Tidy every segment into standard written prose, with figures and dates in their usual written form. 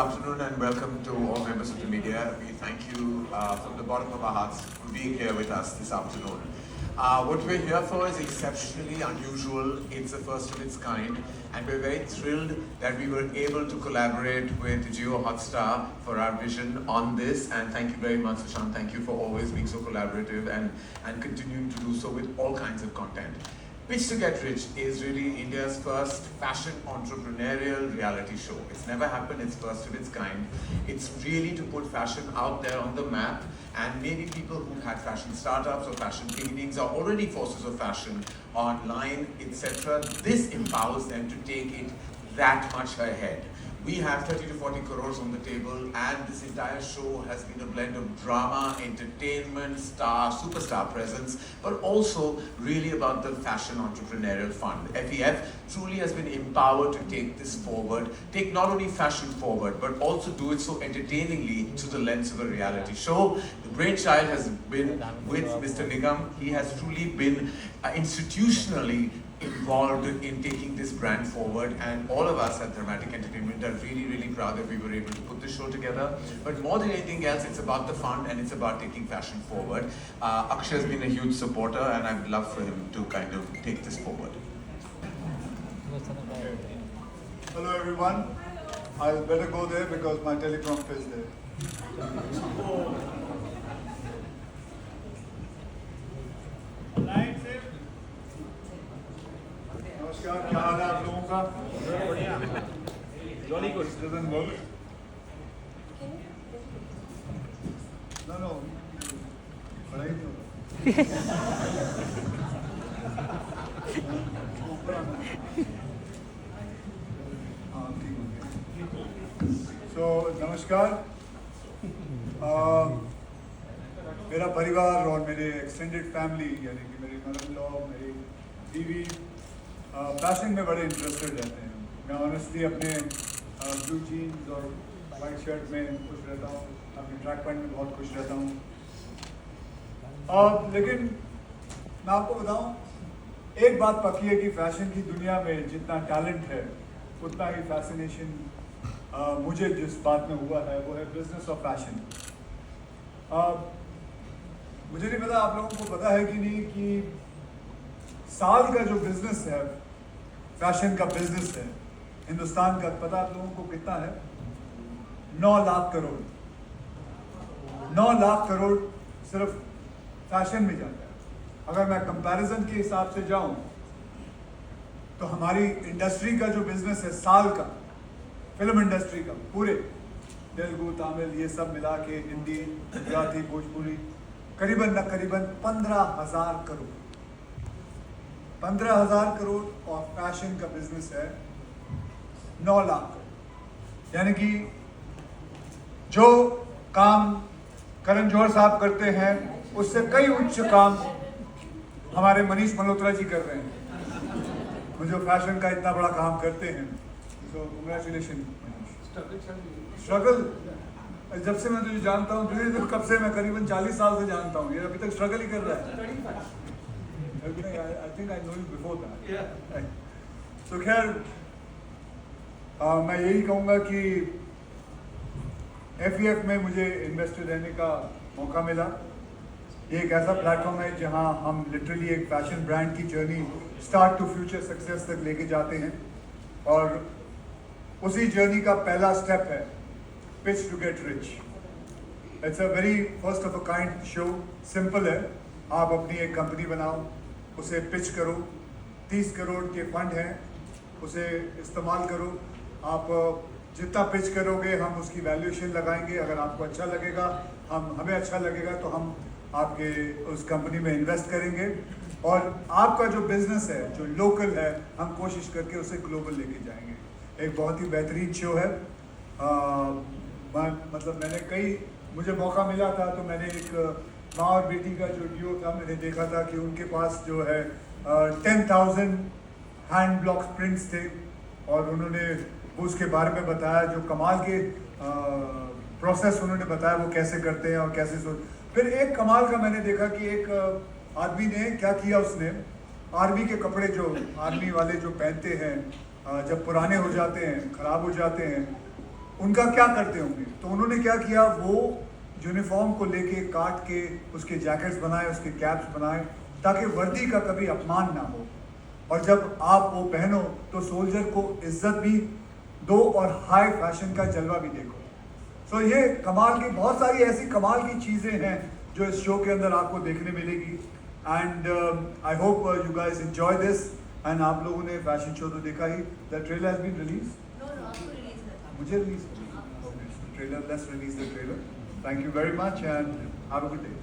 afternoon and welcome to all members of the media. We thank you from the bottom of our hearts for being here with us this afternoon. What we're here for is exceptionally unusual. It's the first of its kind, and we're very thrilled that we were able to collaborate with Jio Hotstar for our vision on this. And thank you very much, Sushant. Thank you for always being so collaborative and continuing to do so with all kinds of content. Pitch to Get Rich is really India's first fashion entrepreneurial reality show. It's never happened, it's first of its kind. It's really to put fashion out there on the map, and maybe people who've had fashion startups or fashion beginnings are already forces of fashion online, etc. This empowers them to take it that much ahead. We have 30 to 40 crores on the table, and this entire show has been a blend of drama, entertainment, superstar presence, but also really about the Fashion Entrepreneurial Fund. FEF truly has been empowered to take this forward, take not only fashion forward, but also do it so entertainingly through the lens of a reality show. The brainchild has been with Mr. Nigam. He has truly been institutionally involved in taking this brand forward, and all of us at Dramatic Entertainment are really, really proud that we were able to put this show together. But more than anything else, it's about the fun and it's about taking fashion forward. Akshay has been a huge supporter, and I'd love for him to kind of take this forward. Hello everyone. I'll better go there because my teleprompter is there. नमस्कार, क्या हाल है आप लोगों का? Jolly को doesn't work. No. पढ़ाई नहीं होगा. हाँ ठीक है. So नमस्कार. मेरा परिवार और मेरे एक्सटेंडेड फैमिली यानी कि मेरी मदर-इन-लॉ, मेरी बीवी फैशन में बड़े इंटरेस्टेड रहते हैं. मैं ऑनेस्टली अपने ब्लू जीन्स और वाइट शर्ट में खुश रहता हूँ, अपने ट्रैक पैंट में बहुत खुश रहता हूँ. लेकिन मैं आपको बताऊँ, एक बात पक्की है कि फैशन की दुनिया में जितना टैलेंट है उतना ही फैसिनेशन मुझे जिस बात में हुआ है वो है बिजनेस ऑफ फैशन. मुझे नहीं पता आप लोगों को पता है कि नहीं कि साल का जो बिजनेस है, फैशन का बिजनेस है हिंदुस्तान का, पता आप लोगों को कितना है? 9 लाख करोड़. 9 लाख करोड़ सिर्फ फैशन में जाता है. अगर मैं कंपैरिजन के हिसाब से जाऊं तो हमारी इंडस्ट्री का जो बिजनेस है साल का, फिल्म इंडस्ट्री का, पूरे तेलुगु, तमिल ये सब मिला के, हिंदी, गुजराती, भोजपुरी, करीबन 15,000 करोड़. 15,000 करोड़ और फैशन का बिजनेस है 9 लाख. यानी कि जो काम करण जौहर साहब करते हैं उससे कई उच्च काम हमारे मनीष मल्होत्रा जी कर रहे हैं, वो जो फैशन का इतना बड़ा काम करते हैं. So congratulation. स्ट्रगल जब से मैं तुझे जानता हूँ, तुझे तो कब से, मैं करीबन 40 साल से जानता हूँ, ये अभी तक स्ट्रगल ही कर रहा है. I think I know you before that. Yeah. So खैर मैं यही कहूँगा कि FEF में मुझे इन्वेस्टर रहने का मौका मिला. ये एक ऐसा प्लेटफॉर्म है जहाँ हम लिटरली एक फैशन ब्रांड की journey start to future success तक लेके जाते हैं, और उसी जर्नी का पहला स्टेप है pitch to get rich. It's a very first of a kind show. Simple है, आप अपनी एक कंपनी बनाओ, उसे पिच करो, 30 करोड़ के फंड हैं, उसे इस्तेमाल करो. आप जितना पिच करोगे हम उसकी वैल्यूएशन लगाएंगे. अगर आपको अच्छा लगेगा, हमें अच्छा लगेगा तो हम आपके उस कंपनी में इन्वेस्ट करेंगे, और आपका जो बिजनेस है, जो लोकल है, हम कोशिश करके उसे ग्लोबल लेके जाएंगे. एक बहुत ही बेहतरीन शो है. मुझे मौका मिला था तो मैंने एक माँ और बेटी का जो डिओ था, मैंने देखा था कि उनके पास जो है 10,000 हैंड ब्लॉक प्रिंट्स थे, और उन्होंने उसके बारे में बताया, जो कमाल के प्रोसेस उन्होंने बताया वो कैसे करते हैं और कैसे फिर एक कमाल का मैंने देखा कि एक आदमी ने क्या किया, उसने आर्मी के कपड़े जो आर्मी वाले जो पहनते हैं जब पुराने हो जाते हैं, ख़राब हो जाते हैं, उनका क्या करते होंगे। तो उन्होंने क्या किया, वो यूनिफॉर्म को लेके काट के उसके जैकेट्स बनाए, उसके कैप्स बनाए, ताकि वर्दी का कभी अपमान ना हो, और जब आप वो पहनो तो सोल्जर को इज्जत भी दो और हाई फैशन का जलवा भी देखो। सो ये कमाल की, बहुत सारी ऐसी कमाल की चीज़ें हैं जो इस शो के अंदर आपको देखने मिलेगी। And I hope you guys enjoy this. And आप लोगों ने फैशन शो तो देखा ही, the trailer has been release, मुझे release trailer, let's release the trailer. Thank you very much and have a good day.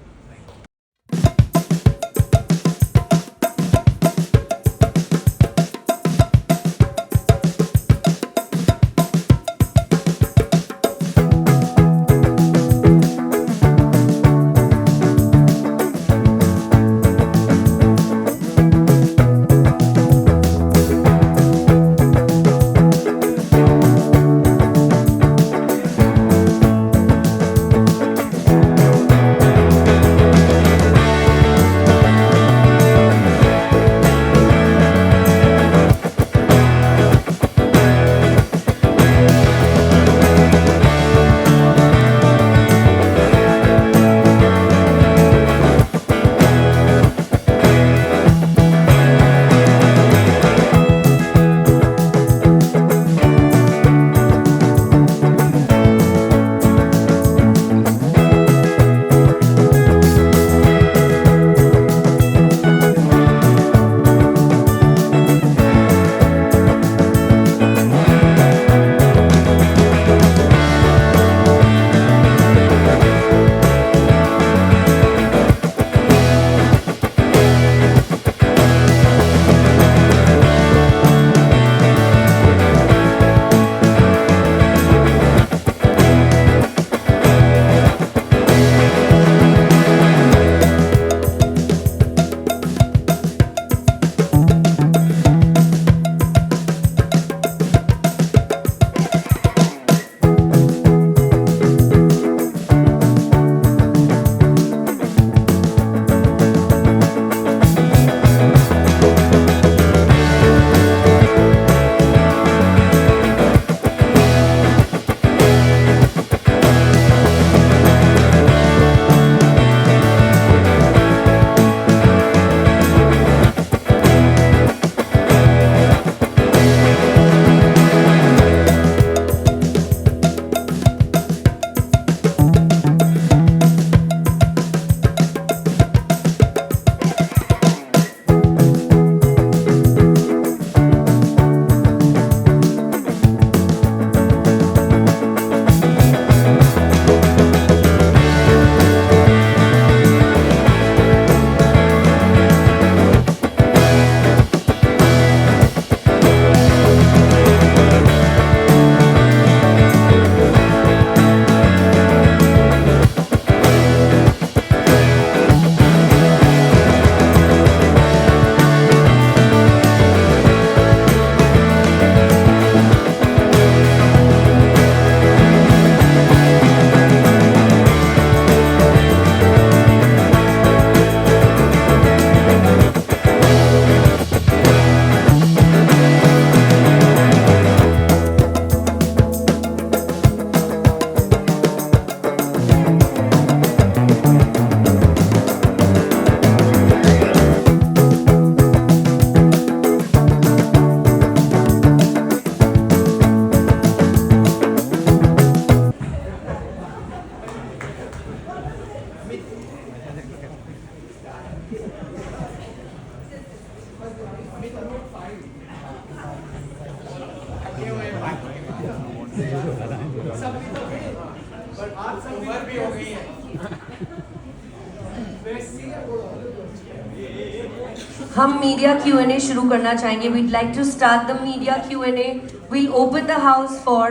हम मीडिया Q&A शुरू करना चाहेंगे. We'd like to start the media Q&A. We'll open the house for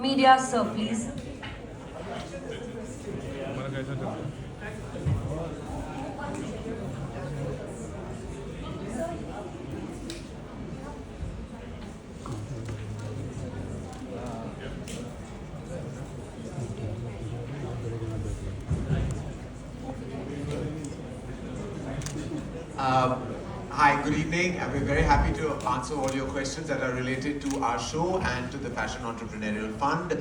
media, sir, please. Hi, good evening, and we're very happy to answer all your questions that are related to our show and to the Fashion Entrepreneurial Fund.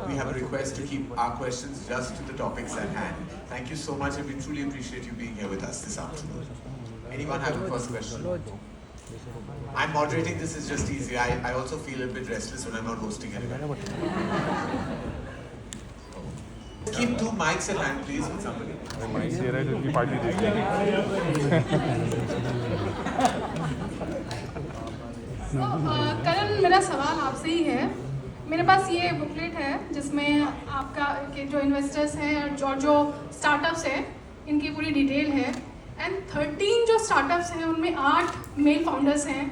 We have a request to keep our questions just to the topics at hand. Thank you so much, and we truly appreciate you being here with us this afternoon. Anyone have a first question? I'm moderating this, is just easy. I also feel a bit restless when I'm not hosting anyone. Keep 2 mics at hand, please, with somebody. Mic दे रहा है तो उनकी party देखते हैं करण, मेरा सवाल आपसे ही है। मेरे पास ये बुकलेट है जिसमें आपका के जो इन्वेस्टर्स हैं और जो स्टार्टअप्स हैं इनकी पूरी डिटेल है। एंड 13 जो स्टार्टअप्स हैं उनमें 8 मेल फाउंडर्स हैं,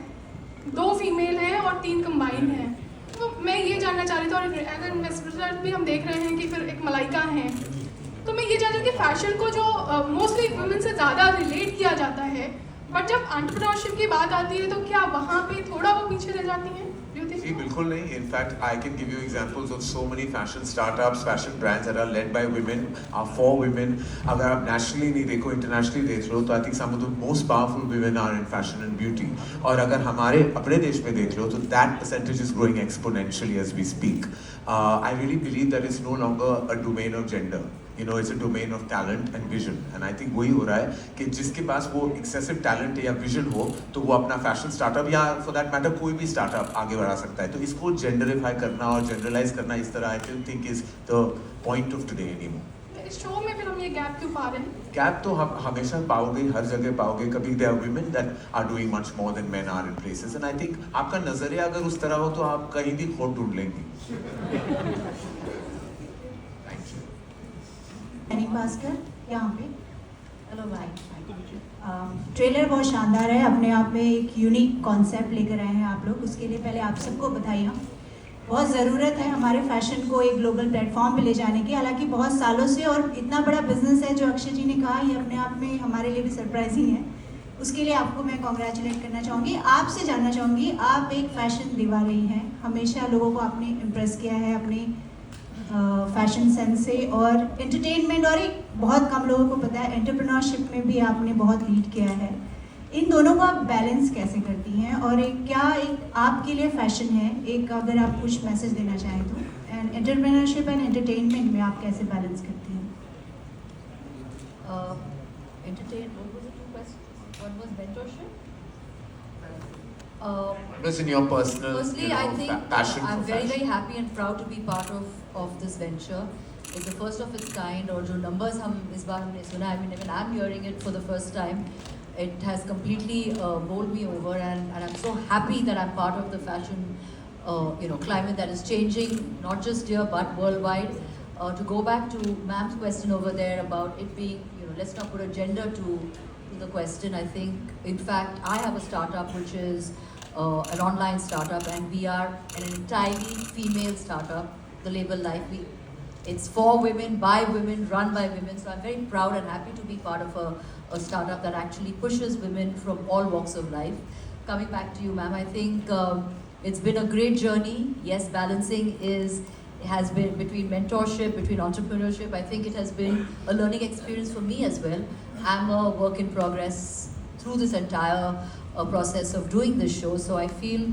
2 फीमेल हैं और 3 कंबाइंड हैं। तो मैं ये जानना चाह रही थी, और अगर इन्वेस्टर भी हम देख रहे हैं कि फिर एक मलाइका हैं, तो मैं ये जान रही हूँ कि फैशन को जो मोस्टली वुमेन से ज़्यादा रिलेट किया जाता है, बट जब एंटरप्रेन्योरशिप की बात आती है तो क्या वहाँ पे थोड़ा वो पीछे रह जाती हैं? See, बिल्कुल नहीं. In fact, I can give you examples of so many fashion startups, fashion brands that are led by women, are for women. अगर आप nationally नहीं देखो, internationally देख लो, तो I think some of the most powerful women are in fashion and beauty. और अगर हमारे अपने देश में देख लो, तो that percentage is growing exponentially as we speak. I really believe that it's no longer a domain of gender. You know, it's a domain of talent and vision. And I think वही हो रहा है कि जिसके पास वो excessive talent या vision हो, तो वो अपना fashion startup या for that matter कोई भी startup आगे बढ़ा सकता है. तो इसको genderify करना और generalize करना इस तरह I don't think is the point of today anymore. इस शो में फिर हम ये गैप क्यों पा रहे हैं? गैप तो हम हमेशा पाओगे, हर जगह पाओगे. कभी there are women that are doing much more than men are in places. And I think आपका नजरिया अगर उस तरह हो तो आप कहीं भी खोट ढूंढ लेंगे. दैनिक भास्कर यहाँ पे। हेलो भाई। ट्रेलर बहुत शानदार है, अपने आप में एक यूनिक कॉन्सेप्ट लेकर आए हैं आप लोग, उसके लिए पहले आप सबको बधाइयाँ। बहुत ज़रूरत है हमारे फैशन को एक ग्लोबल प्लेटफॉर्म पे ले जाने की, हालांकि बहुत सालों से, और इतना बड़ा बिजनेस है जो अक्षय जी ने कहा, ये अपने आप में हमारे लिए भी सरप्राइजिंग है। उसके लिए आपको मैं कॉन्ग्रेचुलेट करना चाहूँगी। आपसे जानना चाहूँगी, आप एक फ़ैशन दीवा रही हैं, हमेशा लोगों को आपने इम्प्रेस किया है अपनी फैशन सेंस से, और एंटरटेनमेंट, और एक बहुत कम लोगों को पता है एंटरप्रेन्योरशिप में भी आपने बहुत लीड किया है। इन दोनों को आप बैलेंस कैसे करती हैं, और एक क्या एक आपके लिए फैशन है, एक अगर आप कुछ मैसेज देना चाहें तो, एंड एंटरप्रेन्योरशिप एंड एंटरटेनमेंट में आप कैसे बैलेंस करती हैं? What was mentorship? Was in your personal, Firstly, you know, I think passion I'm for very, fashion. very happy and proud to be part of this venture. It's the first of its kind. और जो numbers हम इस बार हमने सुना, I mean, even I'm hearing it for the first time. It has completely bowled me over, and I'm so happy that I'm part of the fashion, climate that is changing, not just here but worldwide. To go back to ma'am's question over there about it being, let's not put a gender to the question. I think, in fact, I have a startup which is an online startup, and we are an entirely female startup, the label Life. It's for women, by women, run by women. So I'm very proud and happy to be part of a startup that actually pushes women from all walks of life. Coming back to you, ma'am, I think it's been a great journey. Yes, balancing has been between mentorship, between entrepreneurship. I think it has been a learning experience for me as well. I'm a work in progress through this entire process of doing this show. So I feel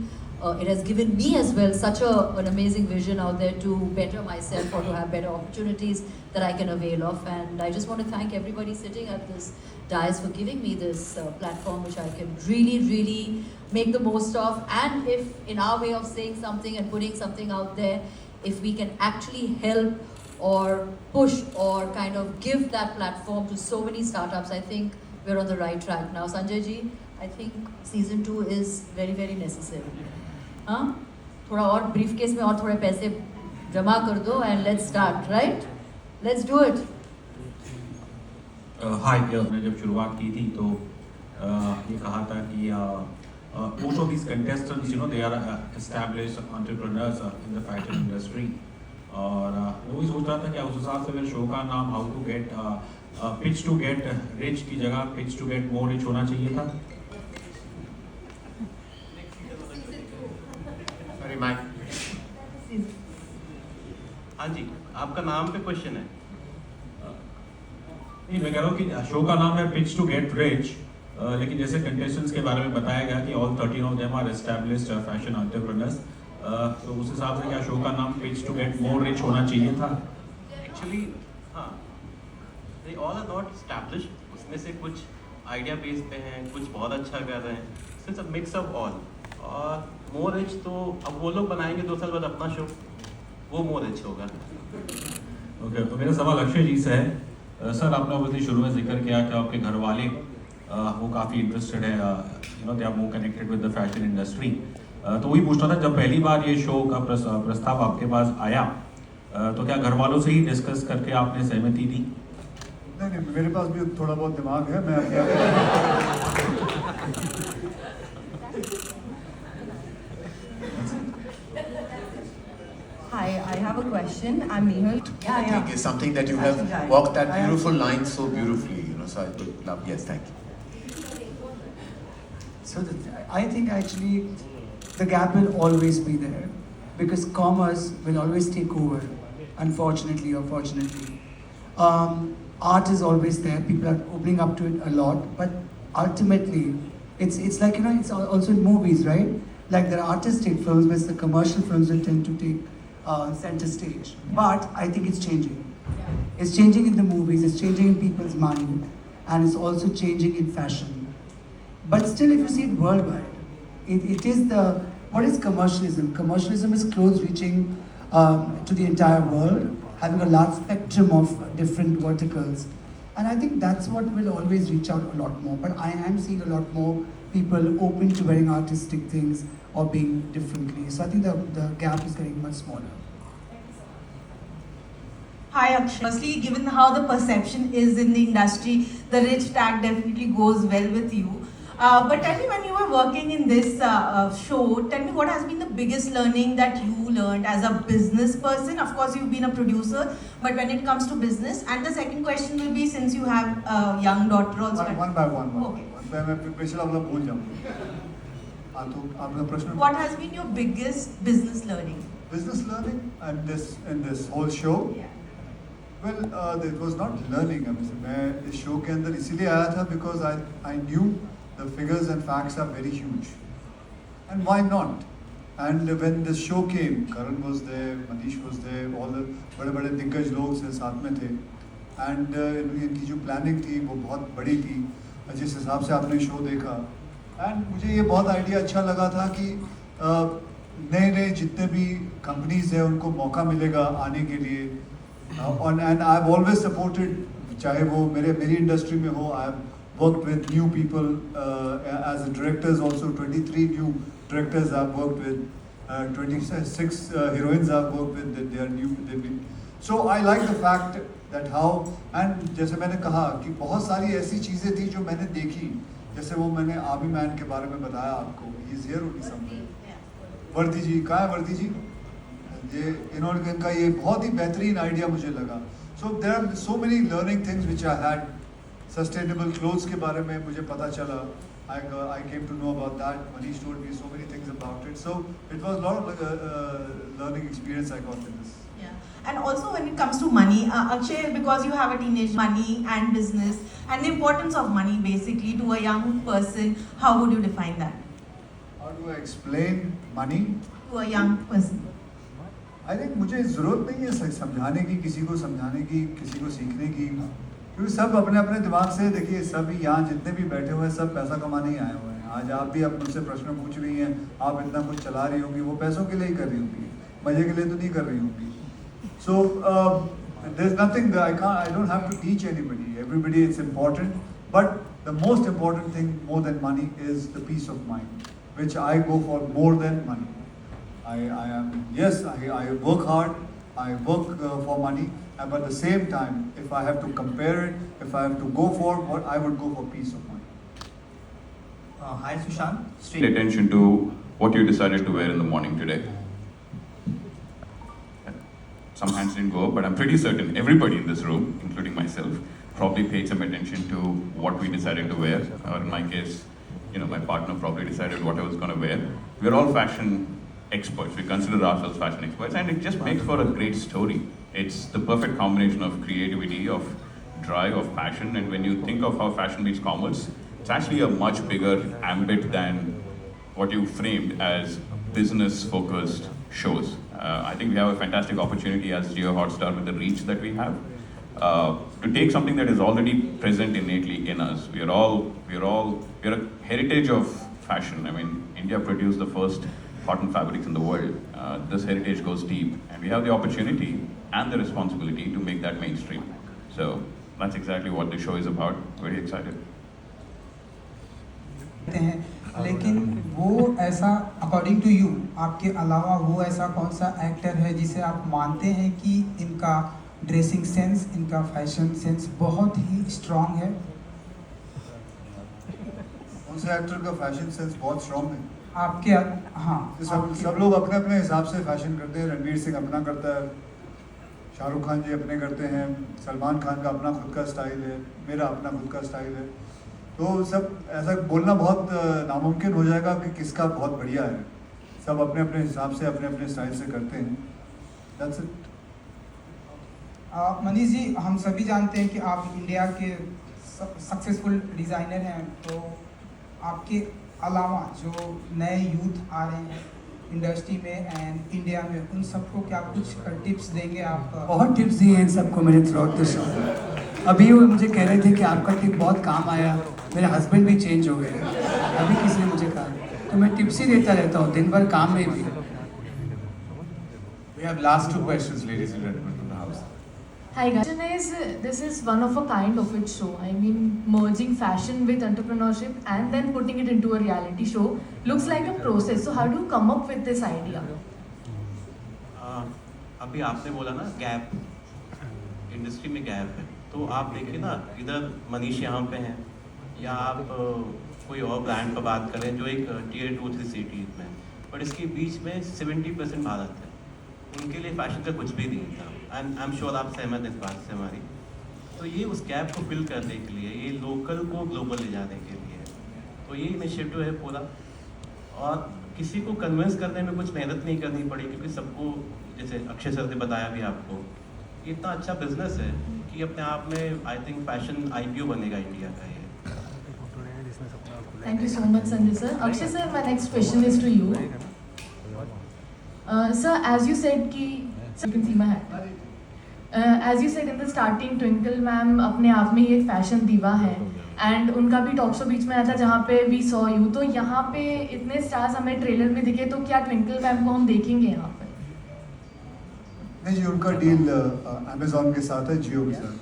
it has given me as well such an amazing vision out there to better myself or to have better opportunities that I can avail of. And I just want to thank everybody sitting at this dais for giving me this platform, which I can really, really make the most of. And if in our way of saying something and putting something out there, if we can actually help or push or kind of give that platform to so many startups, I think we're on the right track now. Sanjay ji, I think season 2 is very, very necessary. हाँ, थोड़ा और briefcase में और थोड़े पैसे जमा कर दो and let's start, right? Let's do it. Hi, मैंने जब शुरुआत की थी तो ये कहा था कि most of these contestants, they are established entrepreneurs in the fashion industry. और वो भी सोच रहा था कि उस हिसाब से मेरे शो का नाम How to Get Pitch to Get Rich की जगह Pitch to Get More Rich होना चाहिए था. Sorry, Mike. हाँ जी, आपका नाम पे क्वेश्चन है. नहीं, मैं कह रहा हूँ कि शो का नाम है Pitch to Get Rich. लेकिन जैसे कंटेस्टेंट्स के बारे में बताया गया कि all 13 of them are established fashion entrepreneurs, तो उस हिसाब से क्या शो का नाम pitch to get more rich होना चाहिए था? एक्चुअली हाँ, they all are not established, उसमें से कुछ आइडिया बेस पे हैं, कुछ बहुत अच्छा कर रहे हैं, it's a mix of all. और मोर रिच तो अब वो लोग बनाएंगे 2 साल बाद अपना शो, वो मोर रिच होगा। ओके, तो मेरा सवाल अक्षय जी से है। सर, आपने obviously शुरू में जिक्र किया कि आपके घर वाले वो काफ़ी इंटरेस्टेड है, they are more connected with the fashion industry. तो वही पूछना था, जब पहली बार ये शो का प्रस्ताव आपके पास आया, तो क्या घर वालों से ही डिस्कस करके आपने सहमति दी? नहीं, मेरे पास भी थोड़ा बहुत दिमाग है, मैं अपने Hi, I have a question. I'm Nehal. I think is something that you have walked that beautiful line so beautifully, so I would love, yes, thank you. So I think actually the gap will always be there because commerce will always take over, unfortunately or fortunately. Art is always there, people are opening up to it a lot, but ultimately it's like, it's also in movies, right? Like there are artistic films, whereas the commercial films will tend to take center stage. But I think it's changing. It's changing in the movies, it's changing in people's mind, and it's also changing in fashion. But still, if you see it worldwide, it is what is commercialism? Commercialism is clothes reaching to the entire world, having a large spectrum of different verticals. And I think that's what will always reach out a lot more. But I am seeing a lot more people open to wearing artistic things or being differently. So I think the gap is getting much smaller. Hi, Akshay. Firstly, given how the perception is in the industry, the rich tag definitely goes well with you. But tell me, when you were working in this show, tell me what has been the biggest learning that you learned as a business person? Of course, you've been a producer, but when it comes to business. And the second question will be, since you have a young daughter also. one by one. Okay. मैं पिछला वाला भूल जाऊँगा। हाँ, तो आपका प्रश्न। What has been your biggest business learning? Business learning and in this whole show. Yeah. Well, it was not learning. मैं इस show के अंदर इसीलिए आया था because I knew the figures and facts are very huge, and why not? And when the show came, Karan was there, Manish was there, all the बड़े-बड़े दिग्गज लोग से साथ में थे, and इनकी जो planning थी वो बहुत बड़ी थी, जिस हिसाब से आपने show देखा, and मुझे ये बहुत idea अच्छा लगा था कि नए जितने भी companies हैं उनको मौका मिलेगा आने के लिए, and I've always supported, चाहे वो मेरी industry में हो, I've worked with new people as directors also. 23 new directors I've worked with, 26 heroines I've worked with. They are new. So I like the fact that how, and जैसे मैंने कहा कि बहुत सारी ऐसी चीजें थी जो मैंने देखी, जैसे वो मैंने आर्मी मैन के बारे में बताया आपको. He's here only somewhere. वर्दी जी, कहाँ है वर्दी जी? ये इनका ये बहुत ही बेहतरीन आइडिया मुझे लगा. So there are so many learning things which I had. Sustainable clothes के बारे में मुझे पता चला. I came to know about that. Manish told me so many things about it. So it was a lot of learning experience I got in this. Yeah. And also when it comes to money, Akshay, because you have a teenage, money and business and the importance of money basically to a young person, how would you define that? How do I explain money? To a young person. I think मुझे ज़रूरत नहीं है समझाने की, किसी को समझाने की, किसी को सीखने की, क्योंकि सब अपने अपने दिमाग से, देखिए सभी यहाँ जितने भी बैठे हुए हैं सब पैसा कमाने ही आए हुए हैं. आज आप भी आप मुझसे प्रश्न पूछ रही हैं, आप इतना कुछ चला रही होंगी, वो पैसों के लिए ही कर रही होंगी, मजे के लिए तो नहीं कर रही होंगी. So there's nothing that I don't have to teach anybody. Everybody, it's important, but the most important thing more than money is the peace of mind, which I go for more than money. I work hard, I work for money, but at the same time, if I have to compare it, if I have to go for what, I would go for peace of mind. Hi Sushant. Pay attention to what you decided to wear in the morning today. Some hands didn't go up, but I'm pretty certain everybody in this room, including myself, probably paid some attention to what we decided to wear. Or in my case, my partner probably decided what I was going to wear. We're all fashion experts. We consider ourselves fashion experts, and it just makes for a great story. It's the perfect combination of creativity, of drive, of passion, and when you think of how fashion meets commerce, it's actually a much bigger ambit than what you framed as business-focused shows. I think we have a fantastic opportunity as Jio Hotstar with the reach that we have to take something that is already present innately in us. We're a heritage of fashion. I mean, India produced the first cotton fabrics in the world. This heritage goes deep, and we have the opportunity and the responsibility to make that mainstream. So that's exactly what the show is about. Very excited. लेकिन वो ऐसा according to you आपके अलावा वो ऐसा कौन सा actor है जिसे आप मानते हैं कि इनका ड्रेसिंग सेंस, इनका फैशन सेंस बहुत ही स्ट्रॉन्ग है? कौन सा एक्टर का फैशन सेंस बहुत स्ट्रॉन्ग है? आपके हाँ, सब लोग अपने अपने हिसाब से फैशन करते हैं। रणवीर सिंह अपना करता है, शाहरुख खान जी अपने करते हैं, सलमान खान का अपना खुद का स्टाइल है, मेरा अपना खुद का स्टाइल है। तो सब ऐसा बोलना बहुत नामुमकिन हो जाएगा कि किसका बहुत बढ़िया है। सब अपने अपने हिसाब से अपने अपने स्टाइल से करते हैं। That's it. मनीष जी, हम सभी जानते हैं कि आप इंडिया के सक्सेसफुल डिज़ाइनर हैं, तो आपके अलावा जो नए यूथ आ रहे हैं इंडस्ट्री में एंड इंडिया में, उन सबको क्या कुछ टिप्स देंगे आप? बहुत टिप्स दिए हैं इन सबको मैंने थ्रू द शो। अभी वो मुझे कह रहे थे कि आपका टिप बहुत काम आया, मेरे हस्बैंड भी चेंज हो गए, अभी किसी ने मुझे कहा, तो मैं टिप्स ही देता रहता हूँ दिन भर काम में भी। We have last two questions, ladies and gentlemen, from the house. Hi guys. This is one of a kind of its show. I mean, merging fashion with entrepreneurship and then putting it into a reality show looks like a process. So how do you come up with this idea? अभी आपने बोला ना gap, industry में gap है, तो आप देखिए ना, इधर मनीष यहाँ पे हैं, या आप कोई और ब्रांड पर बात करें जो एक Tier 2-3 सिटीज में, बट इसके बीच में 70% भारत है। उनके लिए फैशन का कुछ भी नहीं था। आई एम श्योर आप सहमत इस बात से हमारी। तो ये उस गैप को फिल करने के लिए, ये लोकल को ग्लोबल ले जाने के लिए, तो ये इनिशिएटिव है पूरा। और किसी को कन्विंस करने में कुछ मेहनत नहीं करनी पड़ी, क्योंकि सबको, जैसे अक्षय सर ने बताया भी आपको, ये इतना अच्छा बिजनेस है कि अपने आप में आई थिंक फैशन IPO बनेगा इंडिया का ये। Thank you so much, Sanjay sir. Akshay sir, my next question is to you. Sir, as you said कि you can see my hand. As you said in the starting, Twinkle ma'am अपने आप में ही एक fashion दीवा है, and उनका भी talk show बीच में आया था जहाँ पे वी सॉ यू। तो यहाँ पे इतने स्टार्स हमें ट्रेलर में दिखे, तो क्या ट्विंकल मैम को हम देखेंगे यहाँ पे? नहीं जी, उनका डील अमेजोन के साथ है, जियो के साथ।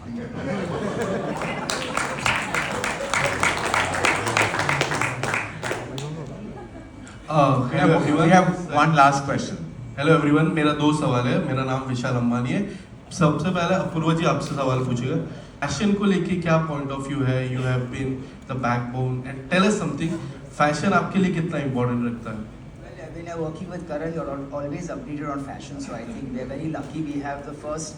We have one last question. Hello everyone, मेरा 2 सवाल है। मेरा नाम विशाल अंबानी है। सबसे पहले अपूर्वा जी आपसे सवाल पूछेगा, फैशन को लेके क्या पॉइंट ऑफ व्यू है? You have been the backbone and tell us something, fashion आपके लिए कितना इंपॉर्टेंट रखता है? When you're working with Karan, you're always updated on fashion, so I think we're very lucky we have the first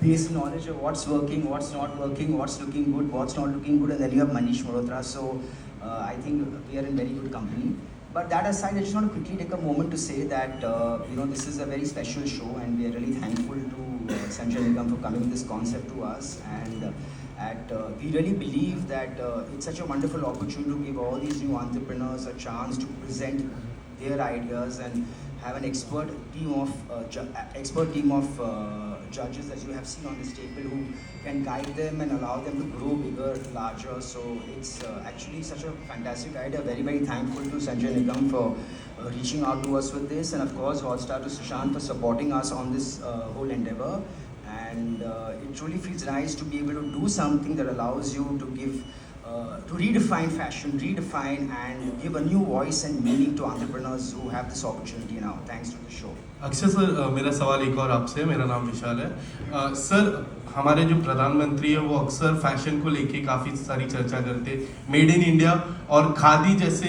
base knowledge of what's working, what's not working, what's looking good, what's not looking good, and then you have Manish Malhotra, so I think we are in very good company. But that aside, I just want to quickly take a moment to say that this is a very special show, and we are really thankful to Sanjay Nigam for coming with this concept to us, and we really believe that it's such a wonderful opportunity to give all these new entrepreneurs a chance to present their ideas and have an expert team of judges, as you have seen on this table, who can guide them and allow them to grow bigger, larger. So it's actually such a fantastic idea. Very, very thankful to Sanjay Nigam for reaching out to us with this, and of course Hotstar to Sushant for supporting us on this whole endeavor. And it truly feels nice to be able to do something that allows you to give to redefine fashion, redefine and give a new voice and meaning to entrepreneurs who have this opportunity now, thanks to the show. Akshay sir, मेरा सवाल एक और आपसे। मेरा नाम विशाल है। Sir, हमारे जो प्रधानमंत्री है वो अक्सर फैशन को लेके काफ़ी सारी चर्चा करते, मेड इन इंडिया और खादी जैसे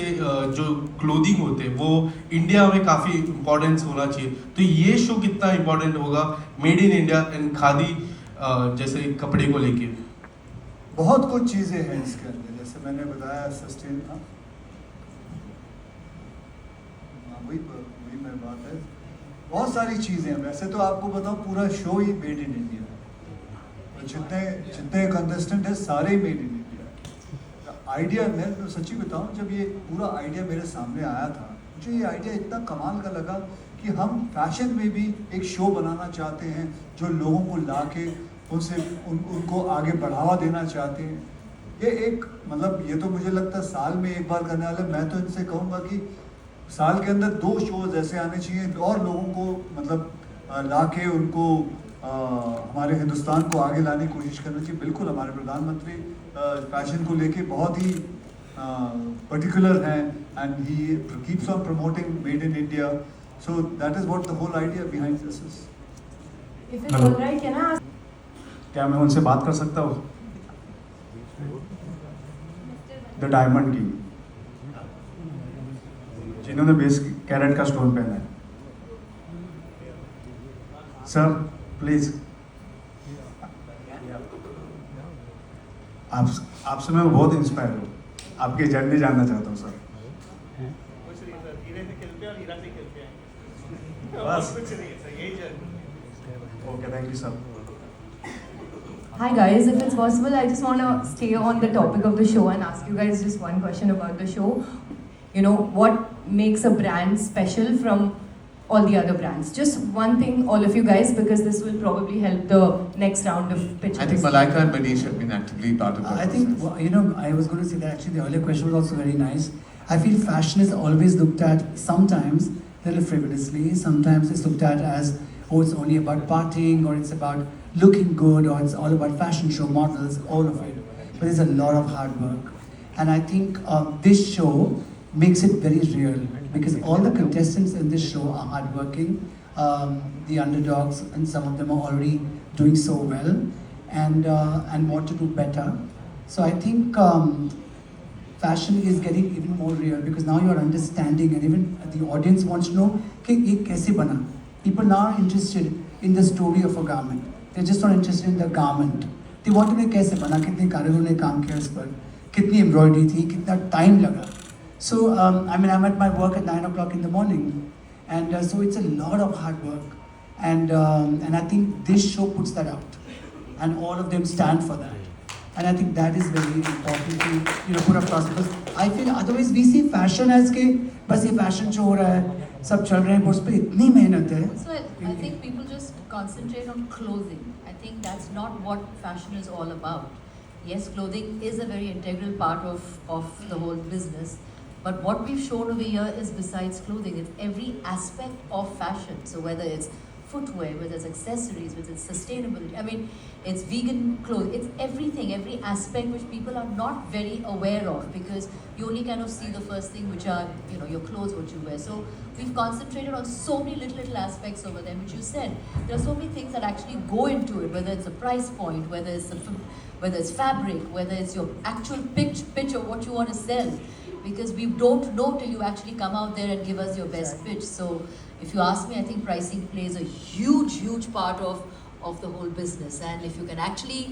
जो क्लोथिंग होते वो इंडिया में काफ़ी इम्पोर्टेंस होना चाहिए। तो ये शो कितना इम्पोर्टेंट होगा made in India and khadi जैसे कपड़े को लेके? बहुत कुछ चीज़ें हैं इसके अंदर, जैसे मैंने बताया सस्टेन, वही मेरी बात है, बहुत सारी चीज़ें हैं। वैसे तो आपको बताओ पूरा show he made in India है, और जितने कंटेस्टेंट हैं सारे he made in India. Idea, मैं सच्ची बताऊं, जब ये पूरा आइडिया मेरे सामने आया था, मुझे ये आइडिया इतना कमाल का लगा कि हम फैशन में भी एक शो बनाना चाहते हैं जो लोगों को ला के उनको आगे बढ़ावा देना चाहते हैं। ये एक मतलब ये तो मुझे लगता है साल में एक बार करने वाले, मैं तो इनसे कहूँगा कि साल के अंदर 2 शोज ऐसे आने चाहिए और लोगों को मतलब ला के उनको हमारे हिंदुस्तान को आगे लाने की कोशिश करना चाहिए। बिल्कुल हमारे प्रधानमंत्री फैशन को लेके बहुत ही पर्टिकुलर हैं and he keeps on promoting made in India, so that is what the whole idea behind this is. If it's all right, can I ask? क्या मैं उनसे बात कर सकता हूँ? द डायमंड की, जिन्होंने 20 कैरेट का स्टोन पहना है। सर प्लीज, आपसे मैं बहुत इंस्पायर हूँ, आपकी जर्नी जानना चाहता हूँ सर। बस okay, thank you sir. Hi guys, if it's possible, I just want to stay on the topic of the show and ask you guys just one question about the show. You know, what makes a brand special from all the other brands? Just one thing, all of you guys, because this will probably help the next round of pitches. I think Malaika and Manish have been actively part of that. I think, you know, I was going to say that actually the earlier question was also very nice. I feel fashion is always looked at sometimes a little frivolously, sometimes it's looked at as, oh, it's only about partying, or it's about looking good, or it's all about fashion show models, all of it. But there's a lot of hard work. And I think this show makes it very real, because all the contestants in this show are hardworking. The underdogs, and some of them are already doing so well, and want to do better. So I think fashion is getting even more real, because now you are understanding, and even the audience wants to know कि ये कैसे बना. People now are interested in the story of a garment. They're just not interested in the garment. They want to know कैसे बना, कितने कारीगरों ने काम किया इस पर, कितनी एम्ब्रॉयडरी थी, कितना टाइम लगा. So I mean, I'm at my work at 9 o'clock in the morning, and so it's a lot of hard work, and I think this show puts that out, and all of them stand for that, and I think that is very important to put across, because I feel otherwise we see fashion as के बस ये fashion show हो रहा है, सब चल रहे हैं, पर उस पर इतनी मेहनत है. So I think people just concentrate on clothing. I think that's not what fashion is all about. Yes, clothing is a very integral part of the whole business. But what we've shown over here is besides clothing, it's every aspect of fashion. So whether it's footwear, whether it's accessories, whether it's sustainability, I mean, it's vegan clothes, it's everything, every aspect which people are not very aware of, because you only kind of see the first thing, which are, your clothes, what you wear. So we've concentrated on so many little aspects over there, which you said. There are so many things that actually go into it, whether it's a price point, whether it's fabric, whether it's your actual pitch of what you want to sell. Because we don't know till you actually come out there and give us your best pitch. So if you ask me, I think pricing plays a huge part of the whole business. And if you can actually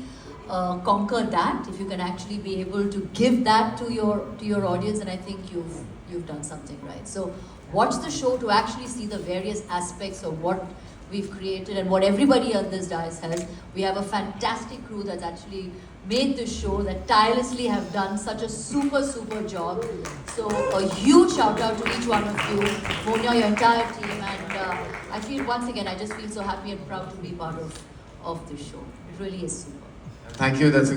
conquer that, if you can actually be able to give that to your audience, and I think you've done something right. So watch the show to actually see the various aspects of what we've created and what everybody on this dais has. We have a fantastic crew that's actually made this show, that tirelessly have done such a super job. So a huge shout out to each one of you, Monia, your entire team, and I feel once again, I just feel so happy and proud to be part of this show. It really is super. Thank you. That's a